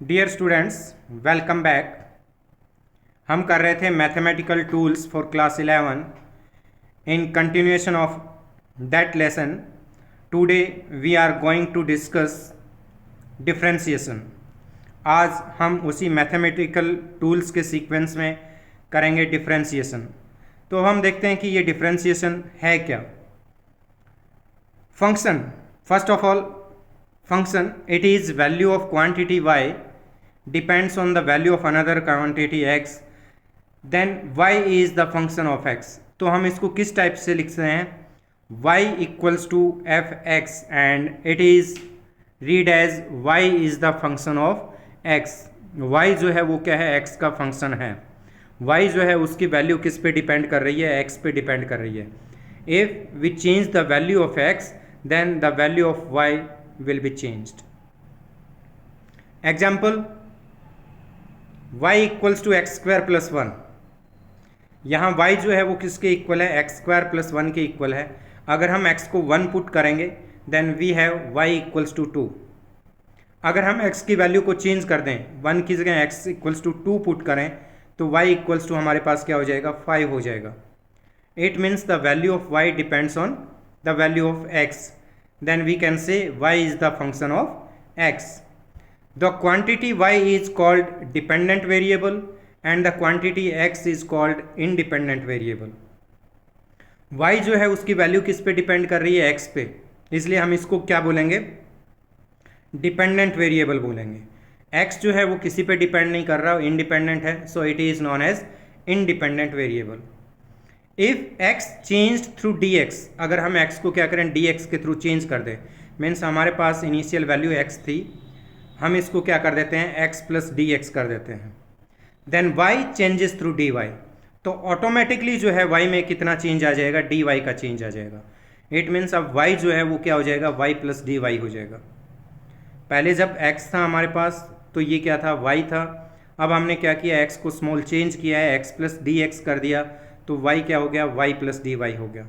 Dear students, welcome back. हम कर रहे थे mathematical tools for class 11 in continuation of that lesson. Today we are going to discuss differentiation. आज हम उसी मैथमेटिकल टूल्स के सीक्वेंस में करेंगे डिफरेंशिएशन। तो हम देखते हैं कि ये डिफरेंशिएशन है क्या। Function, first of all, function, it is value of quantity y depends on the value of another quantity x, then y is the function of x। तो हम इसको किस टाइप से लिख सकते हैं, y equals to f x and it is read as y is the function of x। y जो है वो क्या है, x का फंक्शन है। y जो है उसकी वैल्यू किस पे डिपेंड कर रही है, x पे डिपेंड कर रही है। If we change the value of x then the value of y will be changed। Example, y equals to x square plus 1। यहाँ y जो है वो किसके इक्वल है, x स्क्वायर प्लस 1 के इक्वल है। अगर हम x को 1 पुट करेंगे then we have y equals to 2। अगर हम x की वैल्यू को चेंज कर दें, 1 की जगह x इक्वल्स टू 2 पुट करें तो y इक्वल्स टू हमारे पास क्या हो जाएगा, 5 हो जाएगा। It means the value of y depends on the value of x, then we can say y is the function of x। The quantity y is called dependent variable and the quantity x is called independent variable। y जो है उसकी value किस पे depend कर रही है, x पे, इसलिए हम इसको क्या बोलेंगे, डिपेंडेंट वेरिएबल बोलेंगे। x जो है वो किसी पे डिपेंड नहीं कर रहा, इंडिपेंडेंट है, so it is known as independent variable. If x changed through dx, अगर हम x को क्या करें, dx के थ्रू चेंज कर दें, मीन्स हमारे पास इनिशियल वैल्यू x थी, हम इसको क्या कर देते हैं, x प्लस dx कर देते हैं। Then y changes through dy, तो ऑटोमेटिकली जो है y में कितना चेंज आ जाएगा, dy का चेंज आ जाएगा। इट मीन्स अब y जो है वो क्या हो जाएगा, y प्लस dy हो जाएगा। पहले जब x था हमारे पास तो ये क्या था, y था। अब हमने क्या किया, x को स्मॉल चेंज किया है, x प्लस dx कर दिया, तो y क्या हो गया, y प्लस dy हो गया।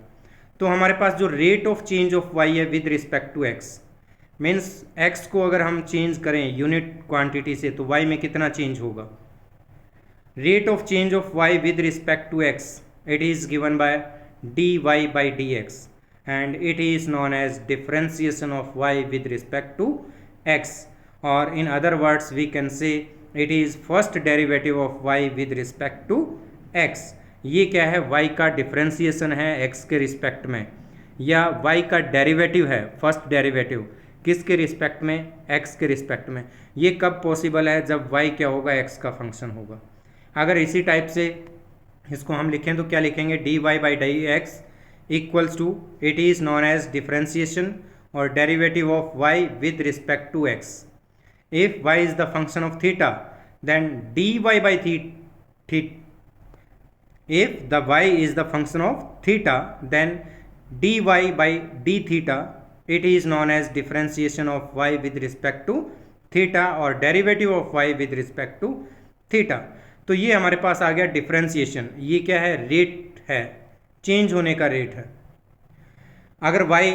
तो हमारे पास जो rate of change of y है with respect to x, means x को अगर हम चेंज करें यूनिट क्वांटिटी से तो y में कितना चेंज होगा। Rate of change of y with respect to x, it is given by dy by dx and it is known as differentiation of y with respect to x, or in other words we can say it is first derivative of y with respect to x। ये क्या है, y का differentiation है x के respect में, या y का derivative है, फर्स्ट डेरिवेटिव किसके रिस्पेक्ट में, x के रिस्पेक्ट में। ये कब पॉसिबल है, जब y क्या होगा, x का फंक्शन होगा। अगर इसी टाइप से इसको हम लिखें तो क्या लिखेंगे, dy by D x equals to, it is known as differentiation और derivative of y with respect to x। If y is the function of theta then dy by theta, if the y is the function of theta then dy by d theta, it is known as differentiation of y with respect to theta और derivative of y with respect to theta। तो ये हमारे पास आ गया differentiation. ये क्या है, rate है, change होने का रेट है। अगर y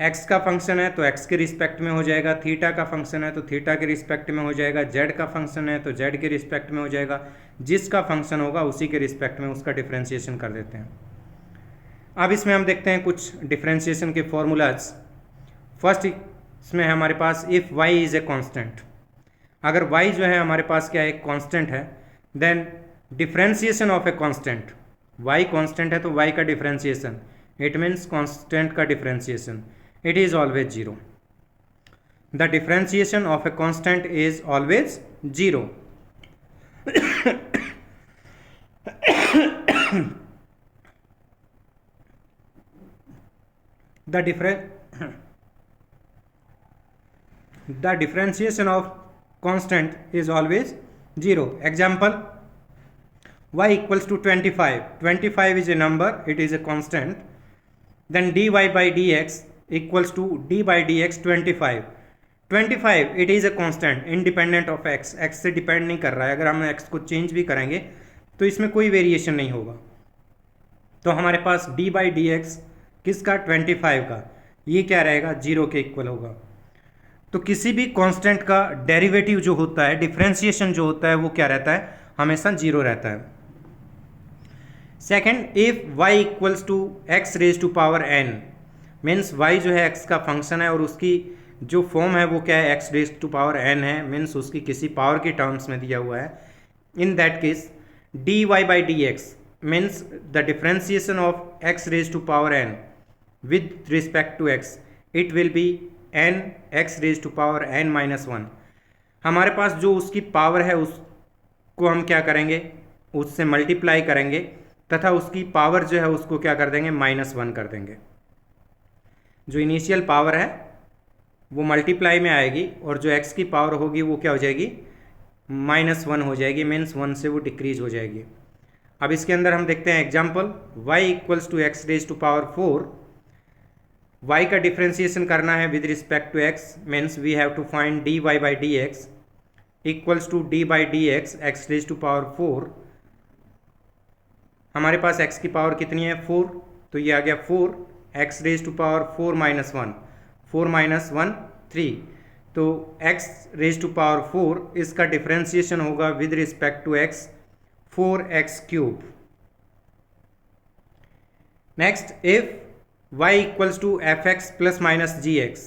x का फंक्शन है तो x के रिस्पेक्ट में हो जाएगा, थीटा का फंक्शन है तो थीटा के रिस्पेक्ट में हो जाएगा, z का फंक्शन है तो z के रिस्पेक्ट में हो जाएगा। जिसका फंक्शन होगा उसी के रिस्पेक्ट में उसका डिफरेंशिएशन कर देते हैं। अब इसमें हम देखते हैं कुछ डिफरेंशिएशन के फॉर्मूलाज। फर्स्ट इसमें हमारे पास if y is a constant, अगर y जो है हमारे पास क्या है, कांस्टेंट है, then differentiation of a constant, y constant है तो y का डिफरेंशिएशन, इट मीन्स कांस्टेंट का differentiation, it is always 0। The differentiation of a constant is always 0। the differentiation of constant is always 0। Example, y equals to 25, 25 is a number, it is a constant, then dy by dx equals to d by dx 25, 25 it is a constant independent of x, x से depend नहीं कर रहा है। अगर हम x को change भी करेंगे तो इसमें कोई वेरिएशन नहीं होगा। तो हमारे पास d by dx किसका, 25 का, ये क्या रहेगा, 0 के इक्वल होगा। तो किसी भी कांस्टेंट का डेरिवेटिव जो होता है, डिफरेंशिएशन जो होता है, वो क्या रहता है, हमेशा जीरो रहता है। Second, if y equals to x raise to power n, means y जो है x का फंक्शन है और उसकी जो फॉर्म है वो क्या है, x raise to power n है, मीन्स उसकी किसी पावर के टर्म्स में दिया हुआ है। In that case dy by dx means the differentiation of x raise to power n with respect to x, it will be n x raised to power n minus 1। हमारे पास जो उसकी power है उसको हम क्या करेंगे, उससे मल्टीप्लाई करेंगे तथा उसकी पावर जो है उसको क्या कर देंगे, -1 कर देंगे। जो इनिशियल पावर है वो मल्टीप्लाई में आएगी और जो x की पावर होगी वो क्या हो जाएगी, -1 हो जाएगी, मीन्स 1 से वो डिक्रीज हो जाएगी। अब इसके अंदर हम देखते हैं example, y equals to x raise to power 4, y का डिफ्रेंशिएशन करना है with respect to x, means we have to find dy by D x equals to d by D x x raise to power 4। हमारे पास x की power कितनी है, 4, तो ये आ गया 4 x raise to power 4 minus 1, 4 minus 1 3, तो x raise to power 4 इसका डिफ्रेंशिएशन होगा with respect to x 4x cube. Next, if y equals to fx plus minus gx,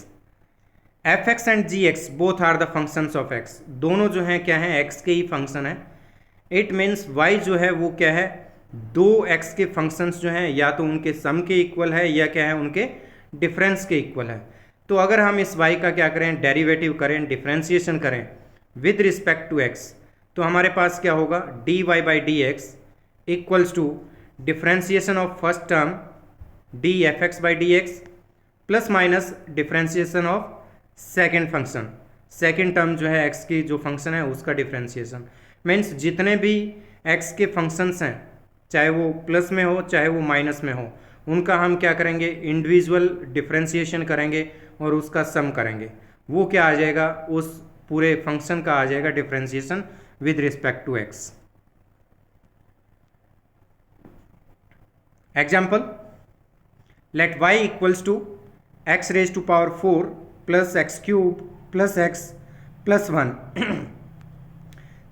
fx and gx both are the functions of x, दोनों जो हैं क्या हैं, x के ही function है। It means y जो है वो क्या है, दो x के फंक्शंस जो हैं या तो उनके सम के इक्वल है या क्या है, उनके डिफरेंस के इक्वल है। तो अगर हम इस y का क्या करें, डेरिवेटिव करें, डिफरेंशिएशन करें विद रिस्पेक्ट टू x, तो हमारे पास क्या होगा, dy by D x equals to differentiation of first term d f x by D x plus minus differentiation of second function, second term जो है x की जो फंक्शन है उसका डिफ्रेंशिएशन। मीन्स जितने भी x के फंक्शंस हैं, चाहे वो प्लस में हो चाहे वो माइनस में हो, उनका हम क्या करेंगे, इंडिविजुअल डिफ्रेंशिएशन करेंगे और उसका सम करेंगे, वो क्या आ जाएगा, उस पूरे फंक्शन का आ जाएगा differentiation with respect to x। Example, let y equals to x raised to power 4 plus x cube plus x plus 1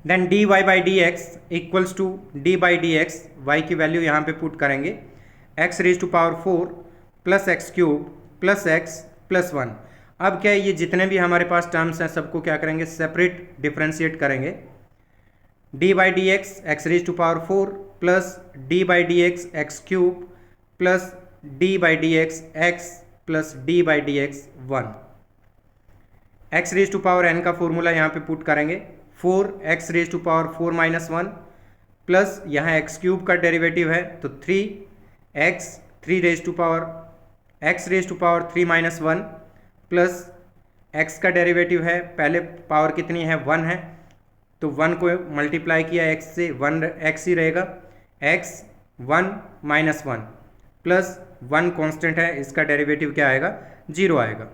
then dy by dx equals to d by dx, y की value यहाँ पे put करेंगे, x raised to power 4 plus x cube plus x plus 1। अब क्या है, ये जितने भी हमारे पास टर्म्स हैं सबको क्या करेंगे, सेपरेट डिफ्रेंशिएट करेंगे। d by dx x raised to power 4 plus d by dx x cube plus d by D x x plus d by D x 1, x raise to power n का formula यहाँ पे put करेंगे, 4 x raise to power 4 minus 1 plus यहाँ x cube का derivative है तो 3 x 3 raise to power x raise to power 3 minus 1 plus x का derivative है, पहले पावर कितनी है, 1 है, तो 1 को मल्टीप्लाई किया x से, 1 x ही रहेगा, x 1 माइनस 1 प्लस 1 कांस्टेंट है, इसका डेरिवेटिव क्या आएगा, 0 आएगा।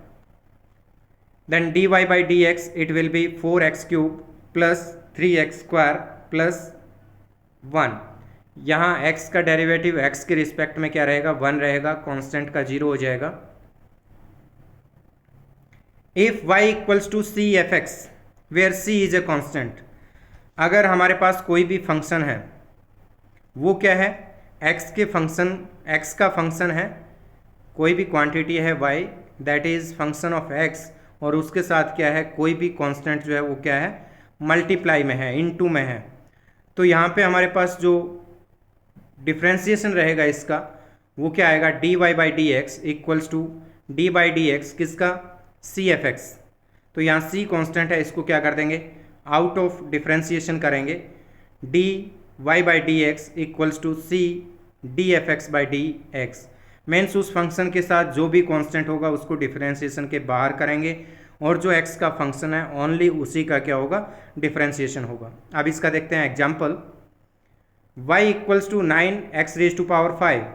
Then dy by D x it will be 4x cube plus 3x square plus 1, यहाँ x का डेरिवेटिव x के रिस्पेक्ट में क्या रहेगा, 1 रहेगा, कांस्टेंट का 0 हो जाएगा। If y equals to c f x where c is a constant, अगर हमारे पास कोई भी फंक्शन है वो क्या है, x के फंक्शन, x का फंक्शन है, कोई भी क्वांटिटी है y that is function of x और उसके साथ क्या है, कोई भी कांस्टेंट जो है वो क्या है, मल्टीप्लाई में है, इनटू में है, तो यहाँ पे हमारे पास जो डिफ्रेंशिएशन रहेगा इसका वो क्या आएगा, dy by D x equals to d by D x किसका, सी एफ एक्स। तो यहाँ c कांस्टेंट है, इसको क्या कर देंगे, आउट ऑफ डिफ्रेंशिएशन करेंगे, dy by D x equals to c d f x by D x. Means उस फंक्शन के साथ जो भी कांस्टेंट होगा उसको डिफरेंशिएशन के बाहर करेंगे और जो x का फंक्शन है ओनली उसी का क्या होगा, डिफरेंशिएशन होगा। अब इसका देखते हैं example, y equals to 9 x raise to power 5,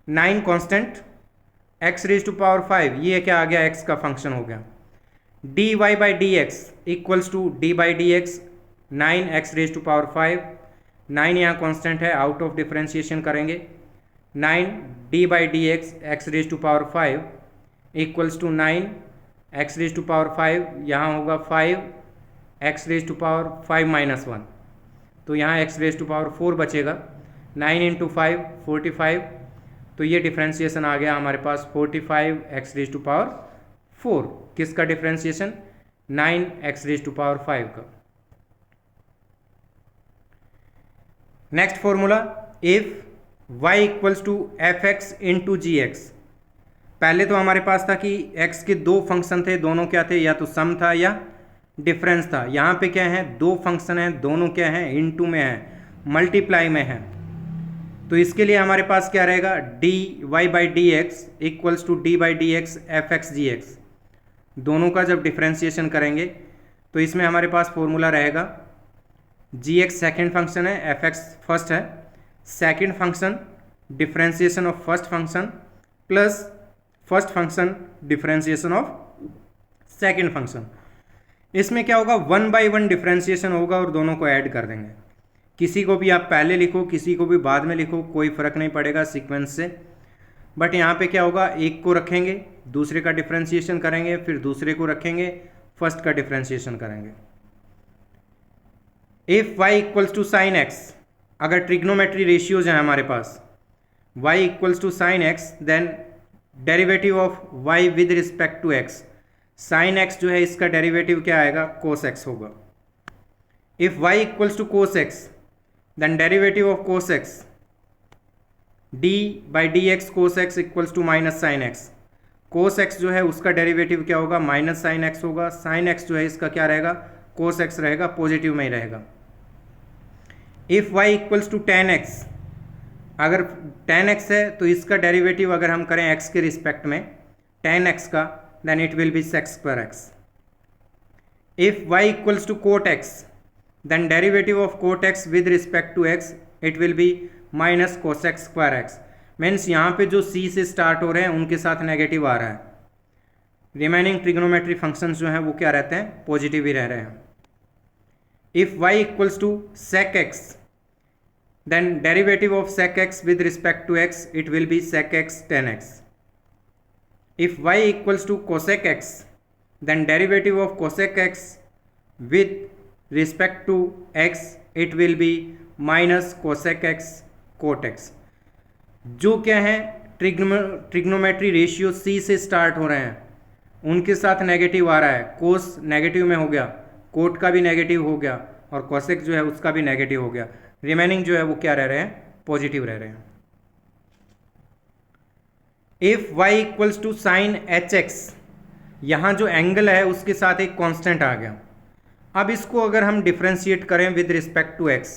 9 constant x raise to power 5, ये क्या आ गया, x का फंक्शन हो गया। dy by D x equals to d by D x 9 x raise to power 5, 9 यहाँ कांस्टेंट है, आउट ऑफ डिफरेंशिएशन करेंगे, 9 d by D x x raise to power 5 equals to 9 x raise to power 5, यहाँ होगा 5 x raise to power 5 minus 1, तो यहाँ x raise to power 4 बचेगा। 9 into 5 45, तो ये डिफ्रेंशिएशन आ गया हमारे पास 45 एक्स रेज टू पावर 4। किसका differentiation? 9 x raise to power 5 का। Next formula, if y equals to f x into g x. पहले तो हमारे पास था कि x के दो फंक्शन थे, दोनों क्या थे, या तो सम था या डिफरेंस था। यहाँ पे क्या है, दो फंक्शन है, दोनों क्या है, इनटू में है, मल्टीप्लाई में है। तो इसके लिए हमारे पास क्या रहेगा, d y by D x equals to d by D x f x g x. दोनों का जब डिफ्रेंशिएशन करेंगे तो इसमें हमारे पास फॉर्मूला रहेगा, जी एक्स सेकेंड फंक्शन है, एफ एक्स फर्स्ट है, second function differentiation of first function plus first function differentiation of second function. इसमें क्या होगा, 1 बाई 1 डिफ्रेंशिएशन होगा और दोनों को ऐड कर देंगे। किसी को भी आप पहले लिखो, किसी को भी बाद में लिखो, कोई फर्क नहीं पड़ेगा सीक्वेंस से। बट यहाँ पे क्या होगा, एक को रखेंगे, दूसरे का डिफ्रेंशिएशन करेंगे, फिर दूसरे को रखेंगे, फर्स्ट का डिफ्रेंशिएशन करेंगे। If y equals to sine x, अगर ट्रिग्नोमेट्री रेशियोज हैं हमारे पास, y equals to sine x, then derivative of y with respect to x, sine x जो है इसका डेरिवेटिव क्या आएगा, कोस x होगा। If y equals to cos x, then derivative of cos x d by D x cos x equals to minus sine x। Cos x जो है उसका derivative क्या होगा, माइनस साइन x होगा। Sign x जो है इसका क्या रहेगा, कोस x रहेगा, पॉजिटिव में ही रहेगा। If y equals to tan x, अगर टेन एक्स है तो इसका डेरिवेटिव अगर हम करें x के रिस्पेक्ट में टेन एक्स का, then it will be sec square x. If y equals to cot x, then derivative of cot x with respect to x it will be minus cosec square x. Means यहाँ पे जो c से start हो रहे हैं उनके साथ negative आ रहा है, रिमेनिंग ट्रिग्नोमेट्री फंक्शंस जो हैं वो क्या रहते हैं, पॉजिटिव ही रह रहे हैं। If y equals to sec x, then derivative of sec x with respect to x it will be sec x tan x। If y equals to cosec x, then derivative of cosec x with respect to x it will be minus cosec x cot x। जो क्या है, trigonometry ratio c से start हो रहे हैं, उनके साथ negative आ रहा है। कोस नेगेटिव में हो गया, कोट का भी नेगेटिव हो गया, और कोसेक जो है उसका भी नेगेटिव हो गया। रिमेनिंग जो है वो क्या रह रहे हैं, पॉजिटिव रह रहे हैं। If y equals to sine h x, यहाँ जो एंगल है उसके साथ एक कांस्टेंट आ गया। अब इसको अगर हम डिफ्रेंशिएट करें with respect to x,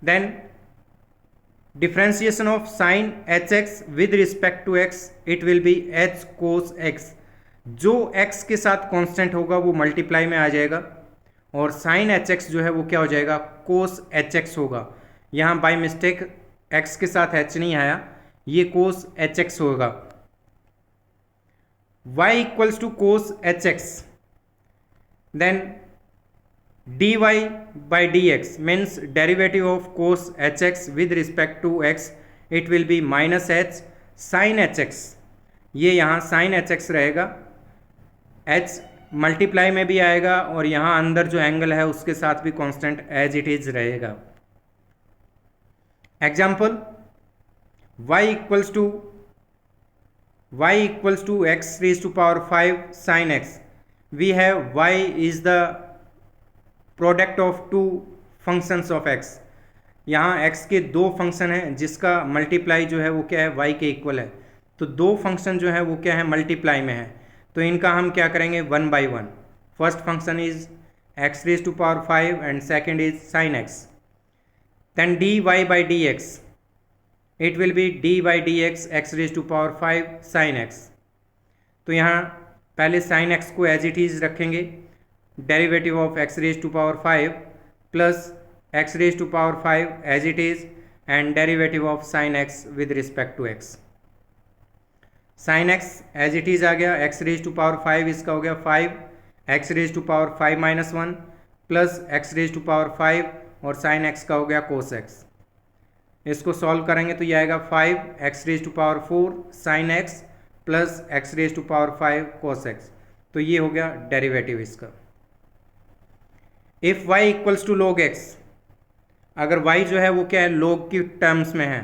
then differentiation of sine h x with respect to x it will be h cos x। जो x के साथ कांस्टेंट होगा वो मल्टीप्लाई में आ जाएगा, और साइन एच एक्स जो है वो क्या हो जाएगा, कोस एच एक्स होगा। यहाँ बाय मिस्टेक x के साथ h नहीं आया, ये कोस एच एक्स होगा। y equals to cos h x, then dy by dx means derivative of cos hx with respect to x it will be minus h sin hx। ये यहाँ sin hx रहेगा, h multiply में भी आएगा, और यहाँ अंदर जो एंगल है उसके साथ भी कांस्टेंट एज इट इज रहेगा। Example, y equals to x raised to power 5 sin x। we have y is the product of two functions of x। यहाँ x के दो फंक्शन हैं जिसका मल्टीप्लाई जो है वो क्या है, y के इक्वल है। तो दो फंक्शन जो है वो क्या है, मल्टीप्लाई में है, तो इनका हम क्या करेंगे, 1 by 1। First function is x raise to power 5 and second is sine x। Then dy by D x it will be d by D x x raise to power 5 sine x। तो यहाँ पहले sine x को as it is रखेंगे, derivative of x raise to power 5 plus x raise to power 5 as it is, and derivative of sine x with respect to x। Sine x as it is आ गया, x raise to power 5 इसका हो गया 5, x raise to power 5 minus 1 plus x raise to power 5, और sign x का हो गया कोस x। इसको सॉल्व करेंगे तो ये आएगा 5 x raise to power 4 sine x plus x raise to power 5 cos x। तो ये हो गया डेरिवेटिव इसका। If y equals to log x, अगर y जो है वो क्या है, log की टर्म्स में है,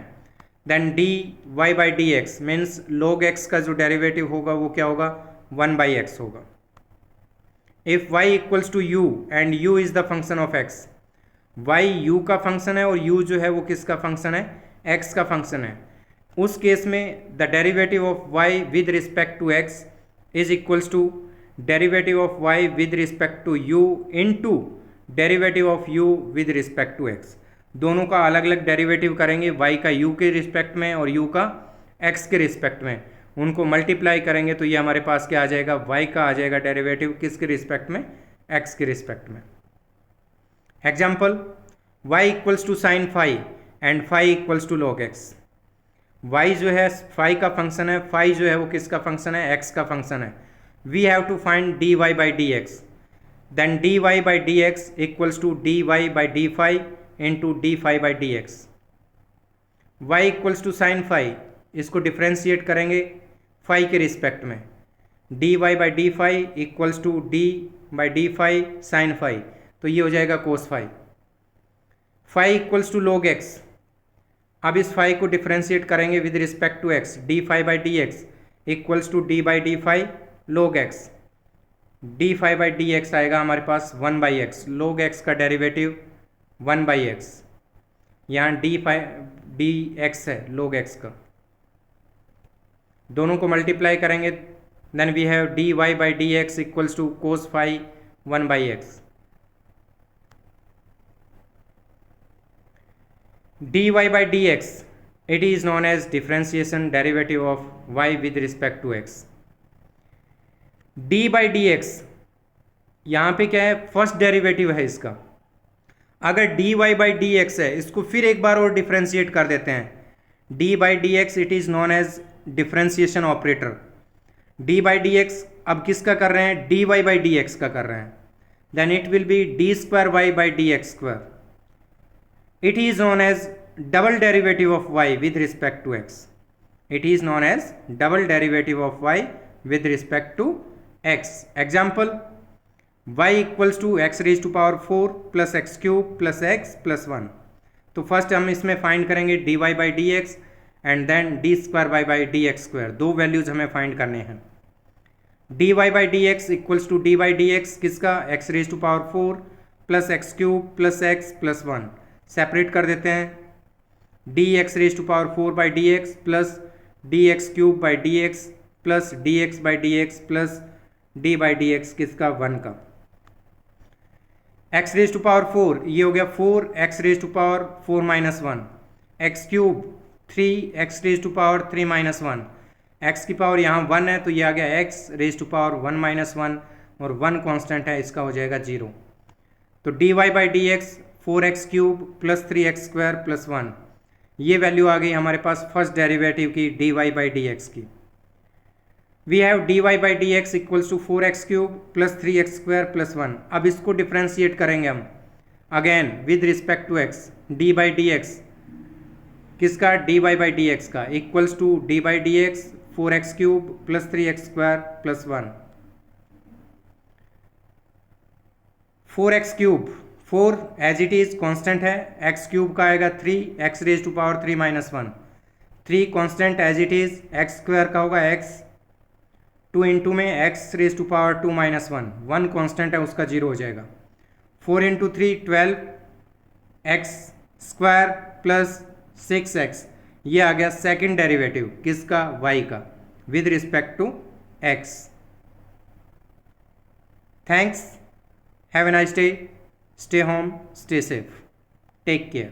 then dy by D x means log x का जो डेरिवेटिव होगा वो क्या होगा, 1 बाई एक्स होगा। If y equals to u and u is the function of x, y u का फंक्शन है और u जो है वो किसका फंक्शन है, x का फंक्शन है, उस केस में the derivative of y with respect to x is equals to derivative of y with respect to u into derivative of u with respect to x। दोनों का अलग अलग डेरिवेटिव करेंगे, y का u के रिस्पेक्ट में और u का x के रिस्पेक्ट में, उनको मल्टीप्लाई करेंगे तो ये हमारे पास क्या आ जाएगा, y का आ जाएगा डेरिवेटिव किसके रिस्पेक्ट में, x के रिस्पेक्ट में। Example, y equals to sine phi and phi equals to log x। y जो है फाई का फंक्शन है, फाई जो है वो किसका फंक्शन है, x का फंक्शन है। We have to find dy by D x, then dy by D x equals to dy by d phi into d phi by D x. y equals to sine phi, इसको differentiate करेंगे phi के respect में, dy by d phi equals to d by d phi sine phi, तो ये हो जाएगा cos phi. Phi equals to log x, अब इस फाई को डिफ्रेंशिएट करेंगे with respect to x, d phi by D x equals to d by d phi log x, d phi by D x आएगा हमारे पास 1 by x, log x का derivative 1 by x, यहाँ d x है log x का, दोनों को multiply करेंगे, then we have d y by D x equals to cos phi 1 by x. dy by dx, it is known as differentiation derivative of y with respect to x। d by dx यहाँ पे क्या है, first derivative है इसका। अगर dy by dx है, इसको फिर एक बार और डिफ्रेंशिएट कर देते हैं, d by dx it is known as differentiation operator. d by dx अब किसका कर रहे हैं, dy by dx का कर रहे हैं, then it will be d square y by dx square. It is known as double derivative of y with respect to x. It is known as double derivative of y with respect to x. Example, y equals to x raised to power 4 plus x cube plus x plus 1. तो first हम इसमें find करेंगे dy by dx and then d square y by dx square, दो values हमें find करने हैं। dy by dx equals to d by dx किसका, x raised to power 4 plus x cube plus x प्लस 1, separate कर देते हैं, d x raise to power 4 by D x plus d x cube by D x plus d x by D x plus d by D x किसका, 1 का। X raise to power 4 ये हो गया 4 x raise to power 4 minus 1, x cube 3 x raise to power 3 minus 1, x की power यहाँ 1 है तो ये आ गया x raise to power 1 minus 1 और 1 कॉन्स्टेंट है, इसका हो जाएगा 0। तो d y by D x 4x cube plus 3x square plus 1, ये वैल्यू आ गई हमारे पास फर्स्ट डेरिवेटिव की dy बाई डी एक्स की। We have dy by D x equals to 4x cube plus 3x square plus 1। अब इसको differentiate करेंगे हम again with respect to x, d by D x किसका, dy बाई डी एक्स का equals to d by D x 4x cube plus 3x square plus 1। 4x cube 4 as it is constant है, x cube का आएगा 3 x raise to power 3 minus 1, 3 constant as it is, x square का होगा x, 2 into में x raise to power 2 minus 1, 1 constant है उसका 0 हो जाएगा, 4 into 3 12 x square plus 6x, ये आ गया सेकेंड डेरिवेटिव किसका, y का with respect to x। Thanks, have a nice day, stay home, stay safe, take care।